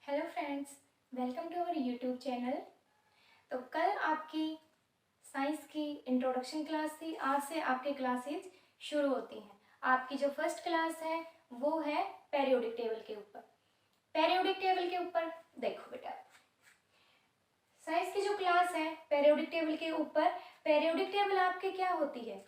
Hello friends, welcome to our YouTube channel. तो कल आपकी साइंस की इंट्रोडक्शन क्लास थी। आज से आपके क्लासेज शुरू होती हैं। आपकी जो फर्स्ट क्लास है वो है पेरियोडिक टेबल के ऊपर। पेरियोडिक टेबल के ऊपर देखो बेटा, साइंस की जो क्लास है पेरियोडिक टेबल के ऊपर, पेरियोडिक टेबल आपके क्या होती है,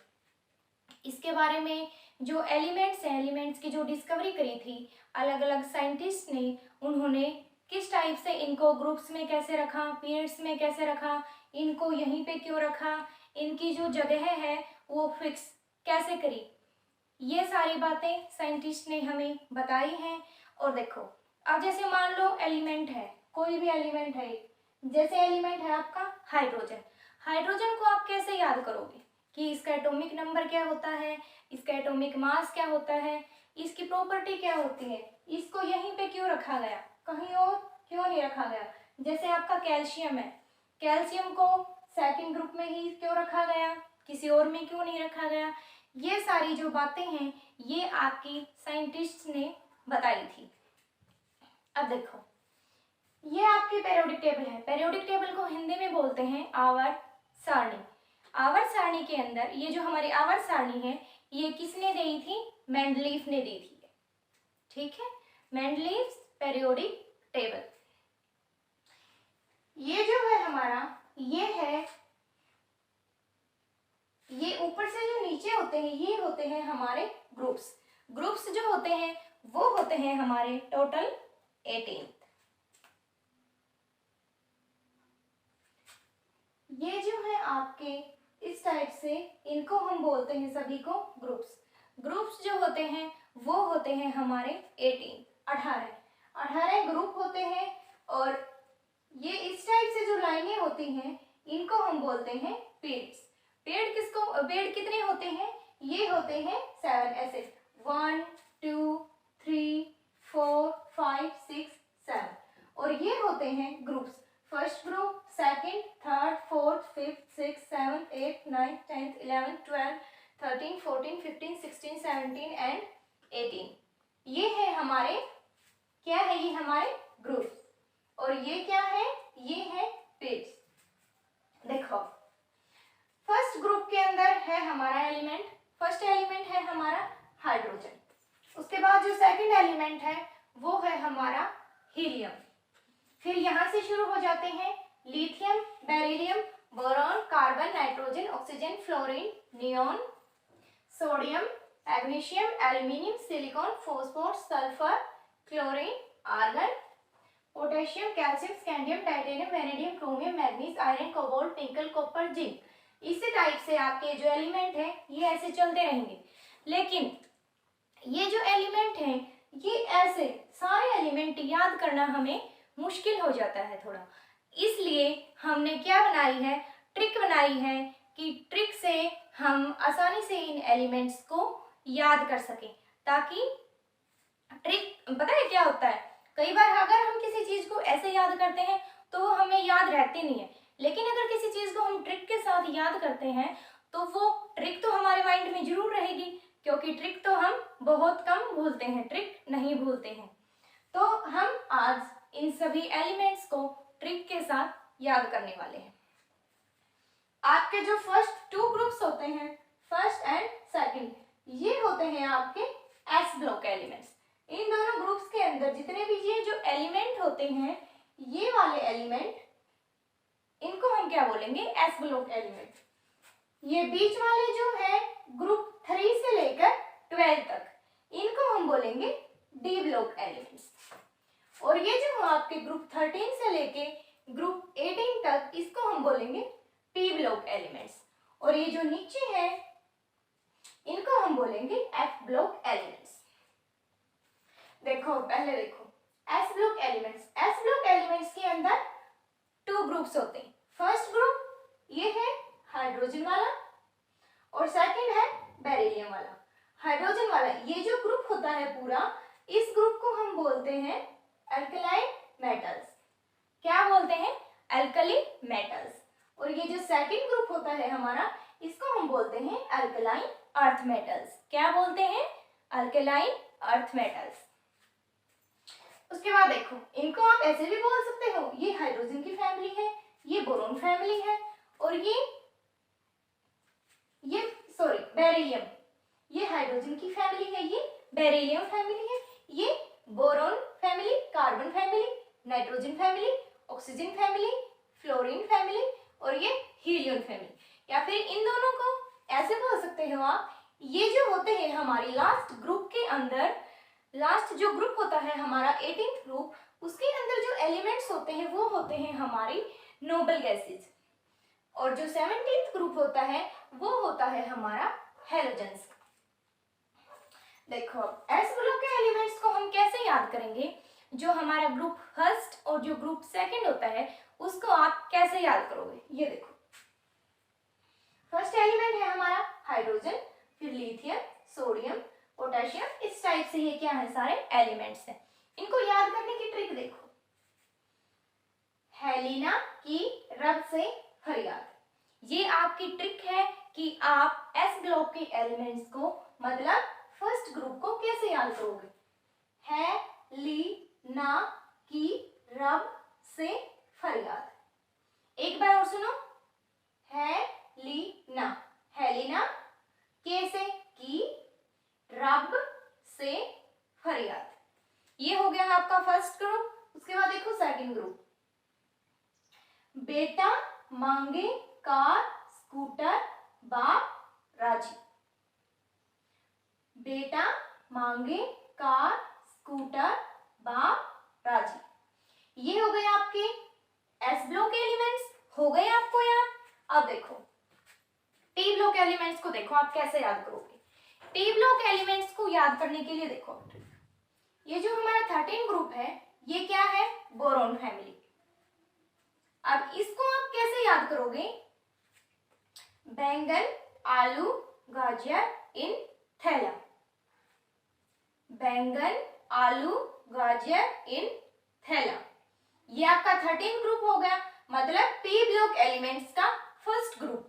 इसके बारे में जो एलिमेंट्स हैं, एलिमेंट्स की जो डिस्कवरी करी थी अलग अलग साइंटिस्ट ने, उन्होंने किस टाइप से इनको ग्रुप्स में कैसे रखा, पीरियड्स में कैसे रखा, इनको यहीं पे क्यों रखा, इनकी जो जगह है वो फिक्स कैसे करी, ये सारी बातें साइंटिस्ट ने हमें बताई हैं। और देखो, अब जैसे मान लो एलिमेंट है, कोई भी एलिमेंट है, जैसे एलिमेंट है आपका हाइड्रोजन। हाइड्रोजन को आप कैसे याद करोगे कि इसका एटॉमिक नंबर क्या होता है, इसका एटॉमिक मास क्या होता है, इसकी प्रॉपर्टी क्या होती है, इसको यहीं पे क्यों रखा गया, कहीं और क्यों नहीं रखा गया। जैसे आपका कैल्शियम है, कैल्शियम को सेकंड ग्रुप में ही क्यों रखा गया, किसी और में क्यों नहीं रखा गया। ये सारी जो बातें हैं ये आपकी साइंटिस्ट ने बताई थी। अब देखो, ये आपकी पेरियोडिक टेबल है। पेरियोडिक टेबल को हिंदी में बोलते हैं आवर्त सारणी। आवर्त सारणी के अंदर ये जो हमारी आवर्त सारणी है ये किसने दी थी, मेंडलीफ ने दी थी। ठीक है, मेंडलीफ पेरियोडिक टेबल। ये जो है हमारा, ये है, ये ऊपर से जो नीचे होते हैं ये होते हैं हमारे ग्रुप्स। ग्रुप्स जो होते हैं वो होते हैं हमारे टोटल 18। ये जो है आपके इस टाइप से, इनको हम बोलते हैं सभी को ग्रुप्स। ग्रुप्स जो होते हैं वो होते हैं हमारे 18 ग्रुप होते हैं। और ये इस टाइप से जो लाइनें होती हैं इनको हम बोलते हैं पीरियड्स। पीरियड कितने होते हैं, ये होते हैं 7 ऐसे, 1 2 3 4 5 6 7। और ये होते हैं groups, first group, second, third, fourth, fifth, six, seven, 8 9 10 11 12 13 14 15 16 17 and 18। ये है हमारे, क्या है, ये हमारे ग्रुप्स। और ये क्या है, ये है पीरियड्स। देखो, फर्स्ट ग्रुप के अंदर है हमारा एलिमेंट, फर्स्ट एलिमेंट है हमारा हाइड्रोजन। उसके बाद जो सेकंड एलिमेंट है वो है हमारा हीलियम। फिर यहां से शुरू हो जाते हैं lithium, beryllium, boron, carbon, nitrogen, oxygen, fluorine, neon, sodium, magnesium, aluminium, silicon, phosphorus, sulphur, chlorine, argon, potassium, calcium, scandium, titanium, vanadium, chromium, manganese, iron, cobalt, nickel, copper, zinc. इसी टाइप से आपके जो एलिमेंट है ये ऐसे चलते रहेंगे। लेकिन ये जो एलिमेंट है ये ऐसे सारे एलिमेंट याद करना हमें मुश्किल हो जाता है थोड़ा, इसलिए हमने क्या बनाई है, ट्रिक बनाई है कि ट्रिक से हम आसानी से इन एलिमेंट्स को याद कर सकें। ताकि ट्रिक पता है क्या होता है, कई बार अगर हम किसी चीज को ऐसे याद करते हैं तो वो हमें याद रहती नहीं है, लेकिन अगर किसी चीज को हम ट्रिक के साथ याद करते हैं तो वो ट्रिक तो हमारे माइंड में जरूर रहेगी, क्योंकि ट्रिक तो हम बहुत कम भूलते हैं, ट्रिक नहीं भूलते हैं। तो हम आज इन सभी एलिमेंट्स को ट्रिक के साथ याद करने वाले हैं। आपके जो फर्स्ट 2 ग्रुप्स होते हैं, फर्स्ट एंड सेकंड, ये होते हैं आपके एस ब्लॉक एलिमेंट्स। इन दोनों ग्रुप्स के अंदर जितने भी ये जो एलिमेंट होते हैं, ये वाले एलिमेंट, इनको हम क्या बोलेंगे, एस ब्लॉक एलिमेंट। ये बीच वाले जो है ग्रुप 3 से लेकर 12 तक, इनको हम बोलेंगे डी ब्लॉक एलिमेंट्स। और ये जो आपके ग्रुप 13 से लेके ग्रुप 18 तक, इसको हम बोलेंगे पी ब्लॉक एलिमेंट्स। और ये जो नीचे है इनको हम बोलेंगे एफ ब्लॉक एलिमेंट्स। देखो, पहले देखो S block elements. S block elements के अंदर 2 ग्रुप्स होते हैं। फर्स्ट ग्रुप ये है हाइड्रोजन वाला और सेकंड है बेरिलियम वाला। हाइड्रोजन वाला ये जो ग्रुप होता है पूरा, इस ग्रुप को हम बोलते हैं अल्कलाइन मेटल्स। क्या बोलते हैं, अल्कली मेटल्स। और ये जो सेकंड ग्रुप होता है हमारा, इसको हम बोलते हैं अल्कलाइन अर्थ मेटल्स। क्या बोलते हैं, अल्कलाइन अर्थ मेटल्स। उसके बाद देखो इनको आप ऐसे भी बोल सकते हो, ये हाइड्रोजन की फैमिली है, ये बोरोन फैमिली है, और ये सॉरी बेरिलियम, ये हाइड्रोजन की फैमिली है, ये बेरिलियम फैमिली है, ये boron family, carbon family, nitrogen family, oxygen family, fluorine family, और ये हीलियम फैमिली। या फिर इन दोनों को ऐसे बोल सकते हो आप, ये जो होते हैं हमारी लास्ट ग्रुप के अंदर, लास्ट जो ग्रुप होता है हमारा 18th ग्रुप, उसके अंदर जो एलिमेंट्स होते हैं वो होते हैं हमारी नोबल गैसेज, और जो 17th ग्रुप होता है वो होता है हमारा हैलोजेंस। देखो एस ग्रुप के एलिमेंट्स को हम कैसे याद करेंगे, जो हमारा ग्रुप फर्स्ट और जो ग्रुप सेकंड होता है उसको आप कैसे याद करोगे, ये देखो फर्स्ट एलिमेंट है हमारा हाइड्रोजन, फिर लिथियम, सोडियम, पोटेशियम, इस टाइप से ये क्या है सारे एलिमेंट्स हैं। इनको याद करने की ट्रिक देखो, हेलिना की रब से फरियाद, ये आपकी ट्रिक है कि आप एस ब्लॉक के एलिमेंट्स को मतलब फर्स्ट ग्रुप को कैसे याद करोगे। हेलिना की रब से फरियाद, एक बार और सुनो, हेलिना, हेलिना कैसे की रब से फरियाद, ये हो गया आपका फर्स्ट ग्रुप। उसके बाद देखो सेकंड ग्रुप, बेटा मांगे कार स्कूटर बाप राजी, बेटा मांगे कार स्कूटर बाप राजी, ये हो गए आपके एस ब्लॉक एलिमेंट्स, हो गए आपको याद। अब देखो टी ब्लॉक एलिमेंट्स को देखो आप कैसे याद करोगे। टी ब्लॉक एलिमेंट्स को याद करने के लिए देखो, ये जो हमारा 13 ग्रुप है ये क्या है, बोरोन फैमिली। अब इसको आप कैसे याद करोगे, बैंगन आलू गाजर इन थैला, बैंगन आलू गाजर इन थैला, ये आपका 13 ग्रुप हो गया, मतलब पी ब्लॉक एलिमेंट्स का फर्स्ट ग्रुप।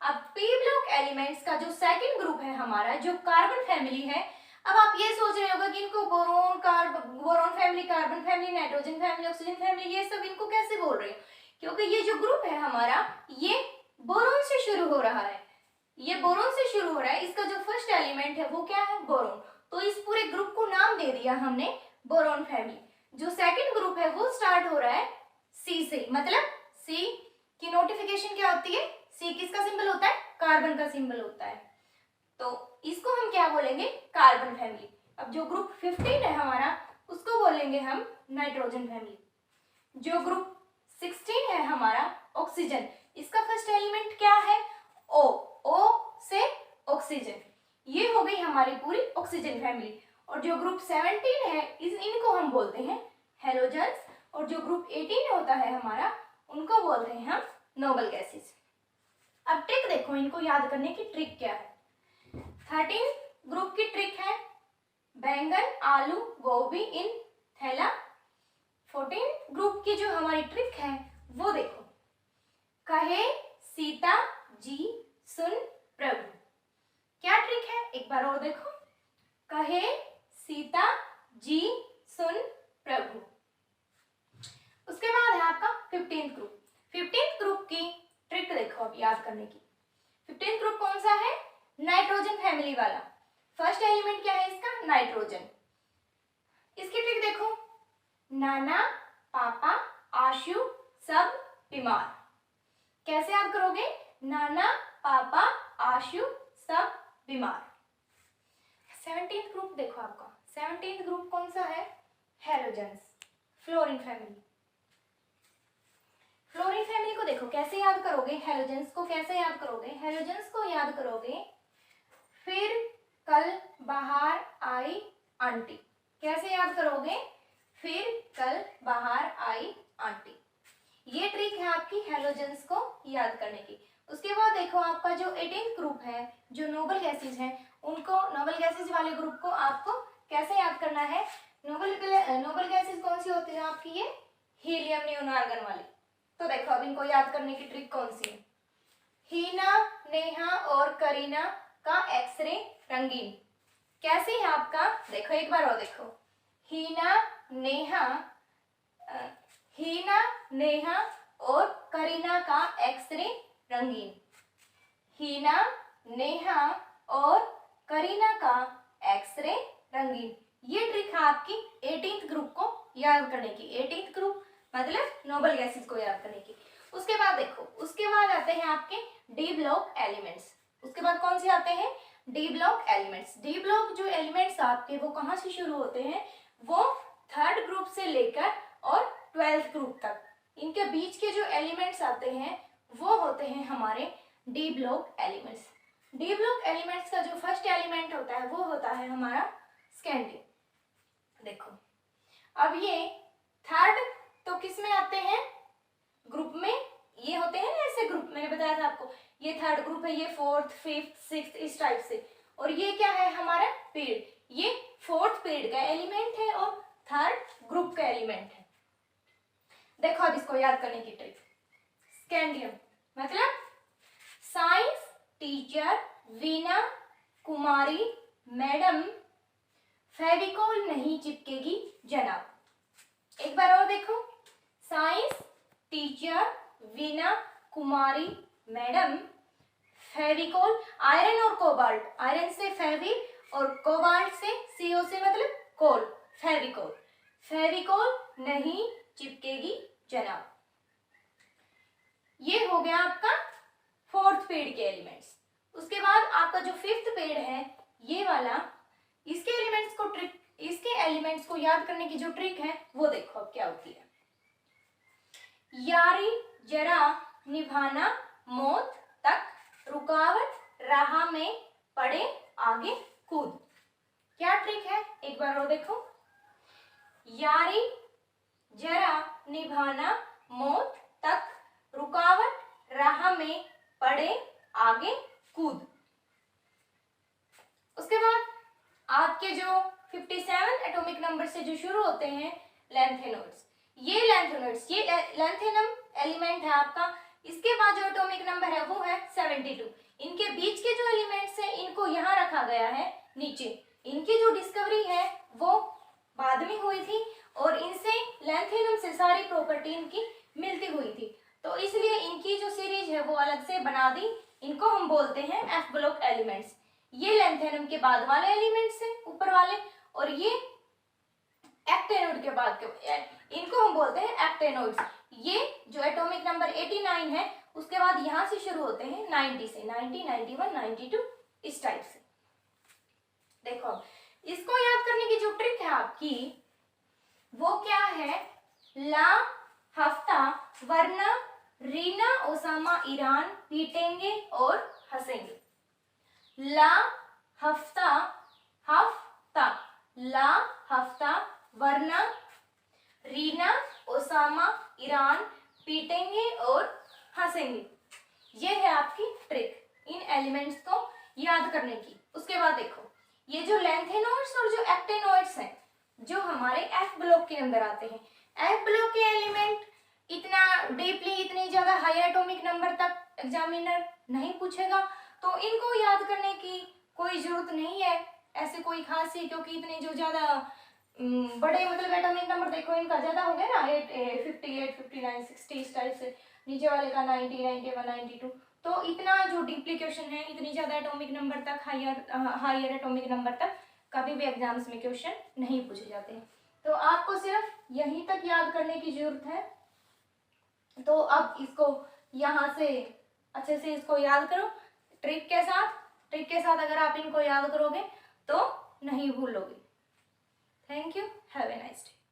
अब पी ब्लॉक एलिमेंट्स का जो सेकंड ग्रुप है हमारा, जो कार्बन फैमिली है, अब आप ये सोच रहे होगा कि इनको boron family, carbon family, nitrogen family, oxygen family, ये सब इनको कैसे बोल रहे हो, क्योंकि ये जो ग्रुप है हमारा ये बोरोन से शुरू हो रहा है, ये बोरोन से शुरू हो रहा है, इसका जो फर्स्ट एलिमेंट है वो क्या है, बोरोन, तो इस पूरे ग्रुप को नाम दे दिया हमने बोरोन फैमिली। जो सेकंड ग्रुप है वो स्टार्ट हो रहा है सी से, मतलब सी की नोटिफिकेशन क्या होती है, सी किसका सिंबल होता है, कार्बन का सिंबल होता है, तो इसको हम क्या बोलेंगे, कार्बन फैमिली। अब जो ग्रुप 15 है हमारा उसको बोलेंगे हम नाइट्रोजन फैमिली। जो ग्रुप 16 है हमारा ऑक्सीजन, इसका फर्स्ट एलिमेंट क्या है, ओ, ओ से ऑक्सीजन, ये हो गई हमारी पूरी ऑक्सीजन फैमिली। और जो ग्रुप 17 है इनको हम बोलते हैं हेलोजेंस, और जो ग्रुप 18 होता है हमारा उनको बोलते हैं हम नोबल गैसेस। अब ट्रिक देखो, इनको याद करने की ट्रिक क्या है। 13 ग्रुप की ट्रिक है बैंगन आलू गोभी इन थैला। 14 ग्रुप की जो हमारी ट्रिक है वो देखो, कहे सीता जी सुन प्रभु, क्या ट्रिक है एक बार और देखो, कहे सीता जी सुन प्रभु। उसके बाद है आपका 15th ग्रुप। 15th ग्रुप की ट्रिक देखो अब याद करने की। 15th ग्रुप कौन सा है, नाइट्रोजन फैमिली वाला। फर्स्ट एलिमेंट क्या है इसका, नाइट्रोजन। इसकी ट्रिक देखो, नाना पापा आशु सब बीमार, कैसे याद करोगे, नाना पापा आशु सब बीमार। 17th ग्रुप देखो आपका, 17th ग्रुप कौन सा है, halogens, fluorine family. Fluorine family को देखो कैसे याद करोगे, हेलोजेंस को कैसे याद करोगे, हेलोजेंस को याद करोगे फिर कल बाहर आई आंटी, कैसे याद करोगे, फिर कल बाहर आई आंटी। ये ट्रिक है आपकी हेलोजेंस को याद करने की। उसके बाद देखो आपका जो 18th ग्रुप है, जो नोबल गैसेज हैं, उनको नोबल गैसेज वाले ग्रुप को आपको कैसे याद करना है। नोबल गैसेज कौन सी होती है आपकी, ये हीलियम नियोन आर्गन वाली। तो देखो अब इनको याद करने की ट्रिक कौन सी है, हीना नेहा और करीना का एक्सरे रंगीन, कैसे है आपका, देखो एक बार और देखो, हीना नेहा, हीना, नेहा और करीना का एक्सरे रंगीन। हीना, नेहा और करीना का एक्सरे रंगीन। ये ट्रिक है आपकी 18th ग्रुप को याद करने की। 18th ग्रुप मतलब नोबल गैसेस को याद करने की। उसके बाद देखो, उसके बाद आते हैं आपके डी ब्लॉक एलिमेंट्स। उसके बाद कौन से आते हैं? D block elements. D block जो एलिमेंट्स आपके वो कहाँ से शुरू होते हैं? वो 3rd ग्रुप से लेकर और 12th ग्रुप तक, इनके बीच के जो एलिमेंट्स आते हैं वो होते हैं हमारे D block elements. D block elements का जो फर्स्ट एलिमेंट होता है वो होता है हमारा स्कैंडियम। देखो अब ये 3rd तो किस में आते हैं? ग्रुप में। ये होते हैं ना ऐसे ग्रुप, मैंने बताया था आपको, ये 3rd ग्रुप है, ये 4th, 5th, 6th इस टाइप से। और ये क्या है हमारा? पेड़। ये 4th पेड़ का एलिमेंट है और 3rd ग्रुप का एलिमेंट है। देखो अब इसको याद करने की ट्रिक। स्कैंडियम मतलब साइंस टीचर वीना कुमारी मैडम, फेविकोल नहीं चिपकेगी जनाब। एक बार और देखो, साइंस टीचर वीना कुमारी मैडम, फेविकोल, आयरन और कोबाल्ट, आयरन से फेवी और कोबाल्ट से CO से मतलब कोल, फेविकोल, फेविकोल नहीं चिपकेगी जनाब। ये हो गया आपका 4th पेड़ के एलिमेंट्स। उसके बाद आपका जो 5th पेड़ है ये वाला, इसके एलिमेंट्स को ट्रिक, इसके एलिमेंट्स को याद करने की जो ट्रिक है वो देखो अब क्या होती है। यारी जरा निभाना मौत तक, रुकावट राह में पड़े आगे कूद। क्या ट्रिक है? एक बार और देखो। यारी जरा निभाना मौत तक, रुकावट राह में पड़े आगे कूद। उसके बाद आपके जो 57 एटॉमिक नंबर से जो शुरू होते हैं लैंथेनोइड्स, ये लैंथेनोइड्स, ये लैंथेनम एलिमेंट है आपका। इसके बाद जो एटॉमिक नंबर है वो है 72। इनके बीच के जो एलिमेंट्स हैं इनको यहाँ रखा गया है नीचे। इनकी जो डिस्कवरी है वो बाद में हुई थी और इनसे लैंथेनम से सारी प्रॉपर्टी इनकी मिलती हुई थी, तो इसलिए इनकी जो सीरीज है वो अलग से बना दी। इनको हम बोलते हैं F ब्लॉक एलिमेंट्स। ये लैंथेनम के बाद वाले एलिमेंट्स हैं ऊपर वाले, और ये एक्टेनोइड के बाद के, इनको हम बोलते हैं एक्टेनोइड्स। ये जो एटॉमिक नंबर 89 है उसके बाद यहाँ से शुरू होते हैं 90 से, 90, 91, 92 इस टाइप से। देखो इसको याद करने की जो ट्रिक है आपकी वो क्या है? ला हफ्ता वरना रीना ओसामा ईरान पीटेंगे और हंसेंगे। ला हफ्ता, हफ्ता, ला हफ्ता वरना रीना ओसामा ईरान पीटेंगे और हंसेंगे। ये है आपकी ट्रिक इन एलिमेंट्स को याद करने की। उसके बाद देखो ये जो लैंथेनोइड्स और जो एक्टेनोइड्स हैं जो हमारे F ब्लॉक के अंदर आते हैं, F ब्लॉक के एलिमेंट इतना डीपली, इतनी ज्यादा हाई एटॉमिक नंबर तक एग्जामिनर नहीं पूछेगा, तो इनको याद करने की कोई जरूरत नहीं है ऐसे कोई खास ही, क्योंकि इतने जो ज्यादा बड़े मतलब एटॉमिक नंबर देखो इनका ज्यादा हो गया ना, 58, 59, 60 इस टाइप से, नीचे वाले का 90, 91, 92, तो इतना जो डुप्लीकेशन है, इतनी ज्यादा एटॉमिक नंबर तक, हायर एटॉमिक नंबर तक कभी भी एग्जाम्स में क्वेश्चन नहीं पूछे जाते हैं। तो आपको सिर्फ यहीं तक याद करने की जरूरत है। तो अब इसको यहाँ से अच्छे से इसको याद करो ट्रिक के साथ। ट्रिक के साथ अगर आप इनको याद करोगे तो नहीं भूलोगे। Thank you, have a nice day.